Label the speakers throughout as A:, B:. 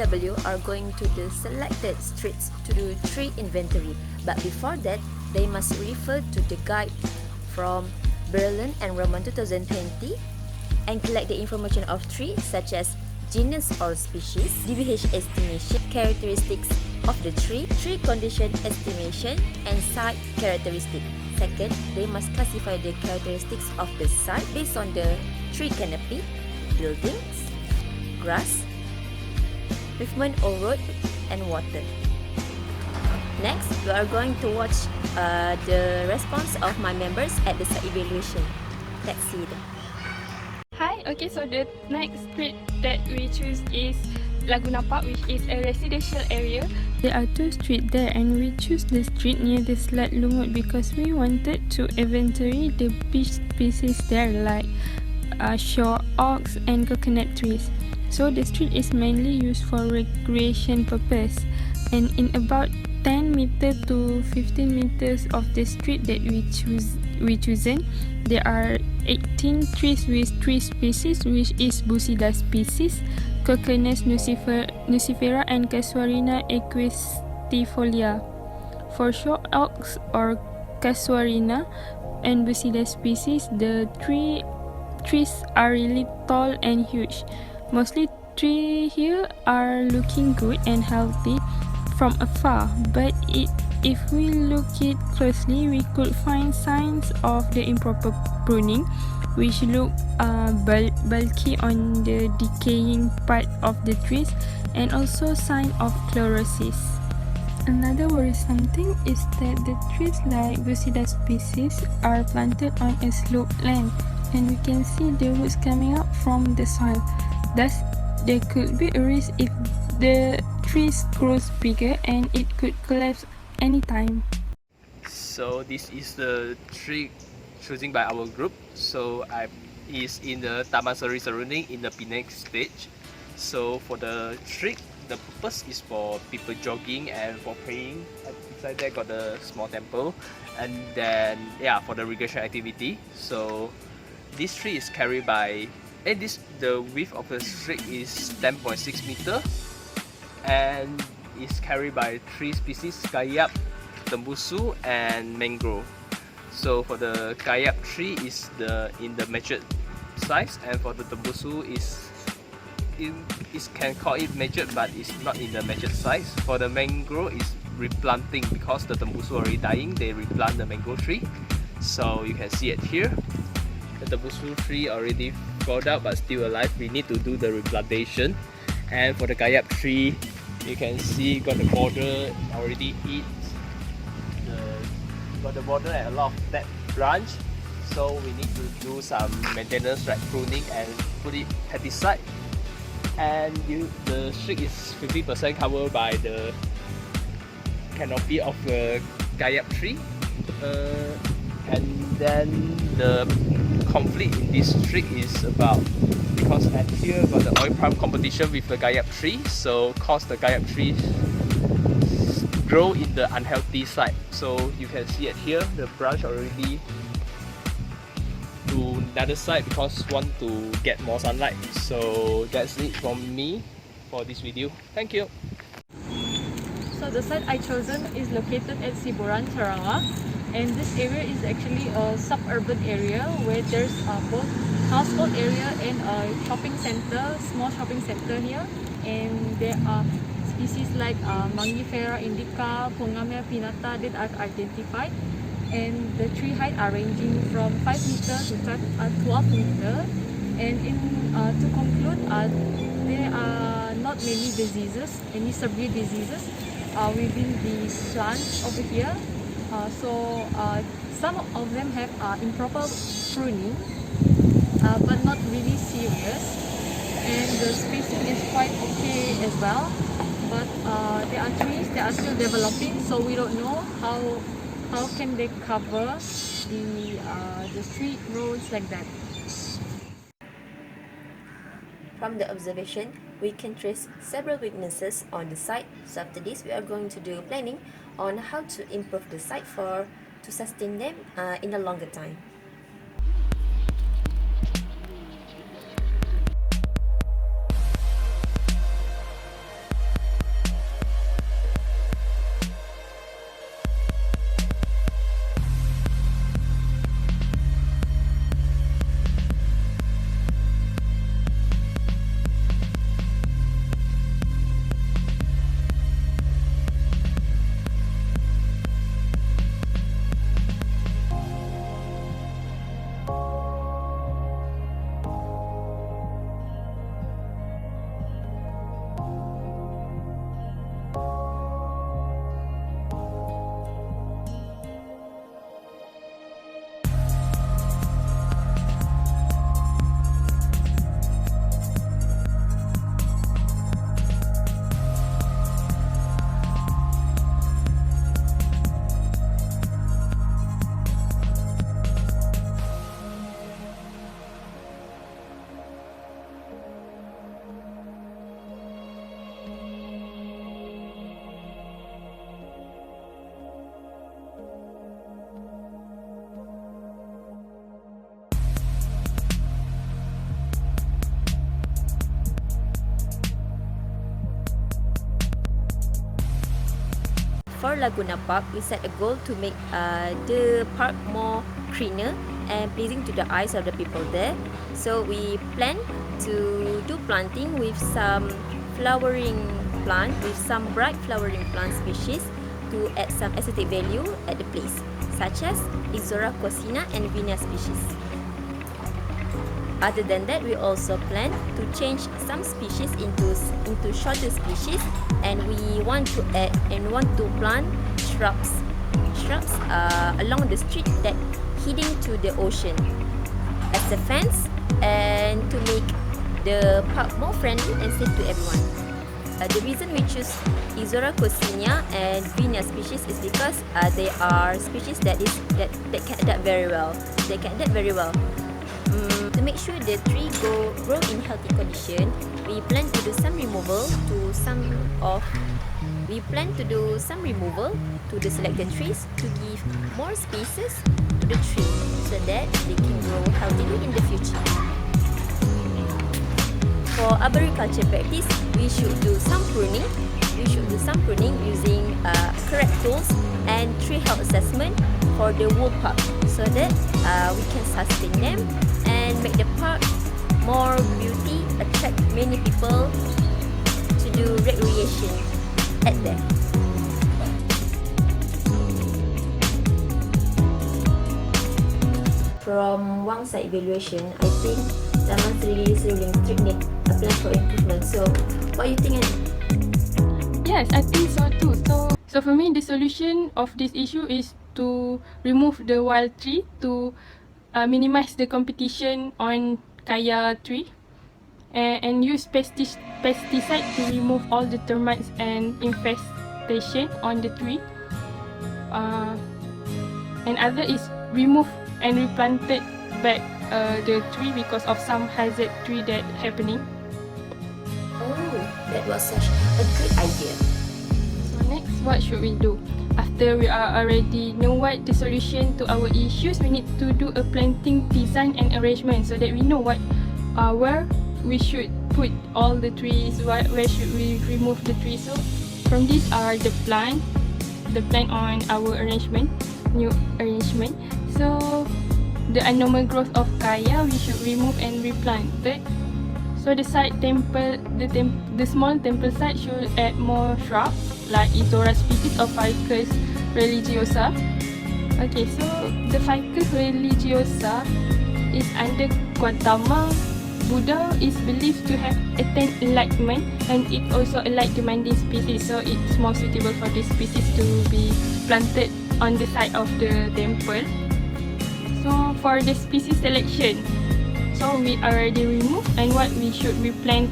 A: PW are going to the selected streets to do tree inventory, but before that, they must refer to the guide from Berlin and Roman 2020 and collect the information of trees such as genus or species, DBH estimation, characteristics of the tree condition estimation, and site characteristic. Second, they must classify the characteristics of the site based on the tree canopy, buildings, grass, pavement or road, and water. Next, we are going to watch the response of my members at the site evaluation. Let's see them.
B: Hi, okay, so the next street that we choose is Laguna Park, which is a residential area. There are two streets there, and we choose the street near the Selat Lumut because we wanted to inventory the beach species there, like shore oaks and coconut trees. So the street is mainly used for recreation purpose, and in about 10 meters to 15 meters of the street that we chosen, there are 18 trees with 3 species, which is Busida species, Coconus nucifera, and Casuarina equistifolia. For shore oaks or Casuarina and Busida species, the trees are really tall and huge. Mostly trees here are looking good and healthy from afar, but if we look it closely, we could find signs of the improper pruning, which look bulky on the decaying part of the trees, and also sign of chlorosis. Another worrisome thing is that the trees like Busida species are planted on a sloped land, and we can see the roots coming up from the soil. Thus, there could be a risk if the trees grows bigger and it could collapse anytime.
C: So this is the tree choosing by our group. So is in the Taman Seri surrounding in the Penang stage. So for the tree, the purpose is for people jogging and for praying. Beside there got the small temple, and then for the recreation activity. So this tree is carried by the width of the street is 10.6 meter and is carried by 3 species: Kayap, Tembusu, and mangrove. So for the Kayap tree is in the matured size, and for the Tembusu is can call it matured, but it's not in the matured size. For the mangrove is replanting because the Tembusu already dying. They replant the mangrove tree. So you can see it here. The Tembusu tree already fell out but still alive. We need to do the replantation. And for the Kayap tree, you can see got the border already got the border and a lot of dead branch. So we need to do some maintenance like pruning and put it pesticide. And the street is 50% covered by the canopy of the Kayap tree. And then the conflict in this street is about because at here got the oil palm competition with the Kayap tree, so cause the Kayap tree grow in the unhealthy side. So you can see it here, the branch already to another side because want to get more sunlight. So that's it from me for this video. Thank you.
B: So the site I chosen is located at Siburan, Sarawak, and this area is actually a suburban area where there's both household area and a shopping center, small shopping center here, and there are species like Mangifera indica, Pongamia pinnata that are identified, and the tree height are ranging from 5 meters to 12 meters. And to conclude, there are not many diseases, any severe diseases within the plants over here. So some of them have improper pruning, but not really serious, and the spacing is quite okay as well. But there are trees that are still developing, so we don't know how can they cover the street roads like that.
A: From the observation, we can trace several weaknesses on the site. So after this, we are going to do planning on how to improve the site to sustain them in a longer time. for Laguna Park, we set a goal to make the park more greener and pleasing to the eyes of the people there. So we plan to do planting with some flowering plant, with some bright flowering plant species to add some aesthetic value at the place, such as Ixora cocina and Vinia species. Other than that, we also plan to change some species into shorter species, and we want to plant shrubs along the street that heading to the ocean as a fence, and to make the park more friendly and safe to everyone. The reason we choose Ixora cocina and Vinia species is because they are species that can adapt very well. They can adapt very well. To make sure the tree grow in healthy condition, we plan to do some removal to the selected trees to give more spaces to the tree so that they can grow healthily in the future. For arboriculture practice, we should do some pruning. Using correct tools and tree health assessment for the whole park, so that we can sustain them and make the park more beauty, attract many people to do recreation at there. From one side evaluation, I think Taman Sri Seruling Street need a plan for improvement. So, what do you think, Annie?
B: Yes, I think so too. So for me, the solution of this issue is to remove the wild tree to minimize the competition on kaya tree, and use pesticide to remove all the termites and infestation on the tree. And other is remove and replanted back the tree because of some hazard tree that happening.
A: Oh, that was such a good idea.
B: So next, what should we do? After we are already know what the solution to our issues, we need to do a planting design and arrangement so that we know where we should put all the trees, where should we remove the trees. So from these are the plan on our new arrangement. So the abnormal growth of kaya we should remove and replant it. So the small temple site should add more shrubs like Ixora species of Ficus religiosa. Okay, so the Ficus religiosa is under Gautama Buddha, is believed to have attained enlightenment, and it also a light demanding species, so it's more suitable for this species to be planted on the side of the temple. So for the species selection, so we already removed, and what we should replant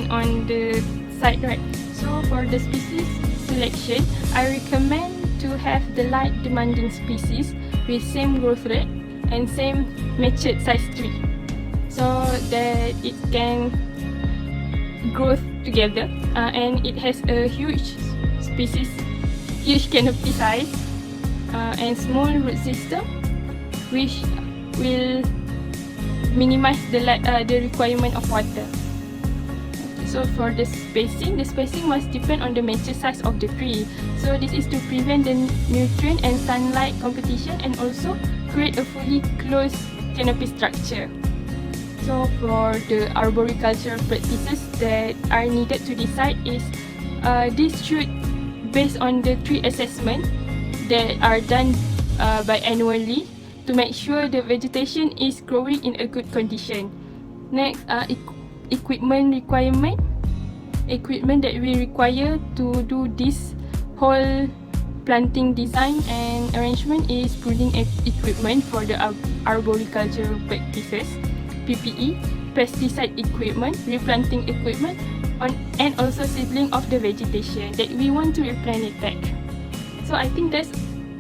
B: on the side, right? So for the species selection, I recommend to have the light demanding species with same growth rate and same matured size tree, so that it can grow together, and it has a huge canopy size, and small root system, which will minimize the requirement of water. So for the spacing must depend on the mature size of the tree. So this is to prevent the nutrient and sunlight competition, and also create a fully closed canopy structure. So for the arboriculture practices that are needed to decide is this should based on the tree assessment that are done by annually, to make sure the vegetation is growing in a good condition. Next, equipment that we require to do this whole planting design and arrangement is pruning equipment for the arboricultural practices, PPE, pesticide equipment, replanting equipment, and also seedling of the vegetation that we want to replant it back. So I think that's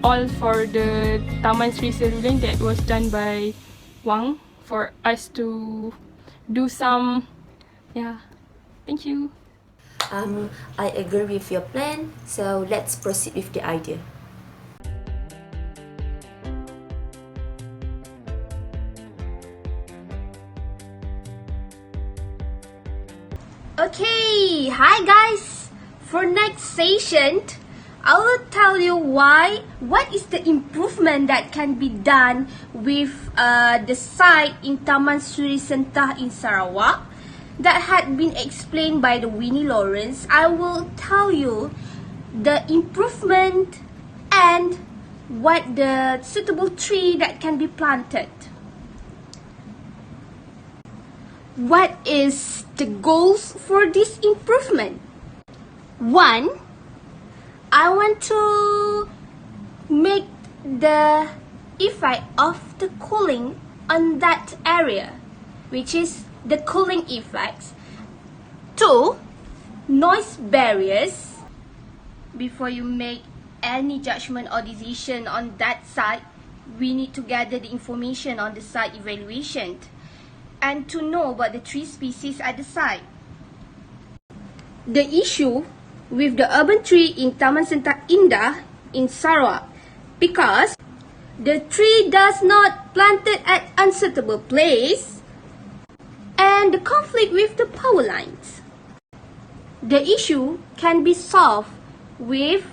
B: all for the Taman Sri Seruling that was done by Wang for us to do some. Yeah, thank you.
A: I agree with your plan, so let's proceed with the idea.
D: Okay, hi guys! For next session, I will tell you what is the improvement that can be done with the site in Taman Suri Sentah in Sarawak that had been explained by the Winnie Lawrence. I will tell you the improvement and what the suitable tree that can be planted. What is the goals for this improvement? 1. I want to make the effect of the cooling on that area, which is the cooling effects. 2. Noise barriers. Before you make any judgment or decision on that site, we need to gather the information on the site evaluation and to know about the tree species at the site. The issue with the urban tree in Taman Sentah Indah in Sarawak, because the tree does not planted at unsuitable place and the conflict with the power lines. The issue can be solved with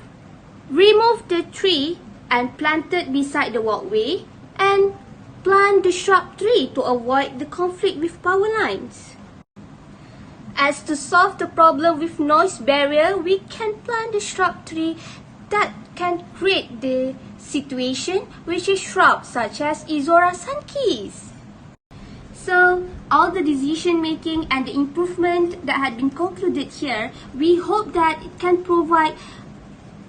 D: remove the tree and planted beside the walkway and plant the shrub tree to avoid the conflict with power lines. As to solve the problem with noise barrier, we can plant the shrub tree that can create the situation, which is shrubs such as Izora sunkeys. So, all the decision making and the improvement that had been concluded here, we hope that it can provide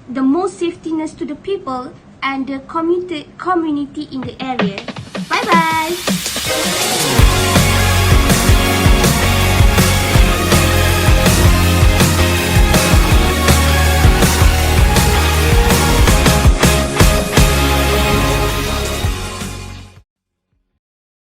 D: the most safetiness to the people and the community in the area. Bye bye!